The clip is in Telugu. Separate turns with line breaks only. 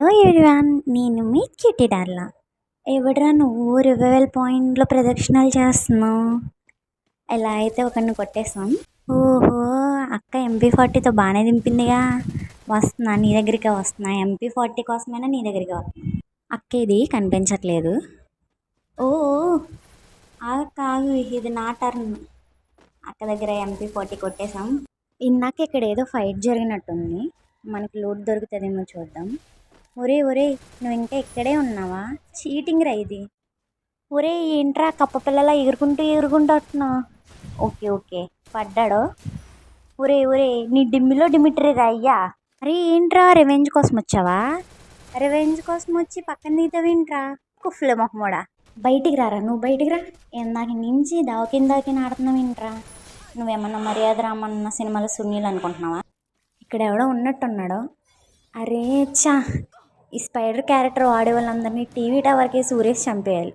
హలో ఎవ్రీవన్, నేను మీ చిట్టి డార్లా. ఎవడ్రా నువ్వు రివెల్ పాయింట్లో ప్రదక్షిణాలు చేస్తున్నావు? ఎలా అయితే ఒకరిని కొట్టేసాం. ఓహో, అక్క MP40తో బాగానే దింపిందిగా. వస్తున్నా, నీ దగ్గరికి వస్తున్నా. MP40 కోసమైనా నీ దగ్గరికి వస్తున్నా. అక్క ఇది కనిపించట్లేదు. ఓ కాదు, ఇది నా టర్న్. అక్క దగ్గర MP40 కొట్టేశాం. ఇందాక ఇక్కడ ఏదో ఫైట్ జరిగినట్టుంది. మనకి లూట్ దొరుకుతుందేమో చూద్దాం. ఒరే నువ్వు ఇంకా ఇక్కడే ఉన్నావా? చీటింగ్ రా ఇది. ఒరే ఏంట్రా కప్ప పిల్లలా ఎగురుకుంటూ వస్తున్నావు? ఓకే పడ్డాడు. ఒరే నీ డిమ్మిలో డిమిటరీ రా అయ్యా. అరే ఏంట్రా, రివెంజ్ కోసం వచ్చావా? రివెంజ్ కోసం వచ్చి పక్కన దిగుతావేంట్రా కుఫ్లే మొహమోడా? బయటికి రారా, నువ్వు బయటికి రా. ఇందాక నుంచి దాకిన ఆడుతున్నావు ఏంట్రా? నువ్వేమన్నా మర్యాద రామన్న సినిమాలో సునీల్ అనుకుంటున్నావా? ఇక్కడ ఎవడో ఉన్నట్టున్నాడు. అరే చా, ఈ స్పైడర్ క్యారెక్టర్ వాడే వాళ్ళందరినీ టీవీ టవర్కి సురేష్ చంపేయాలి.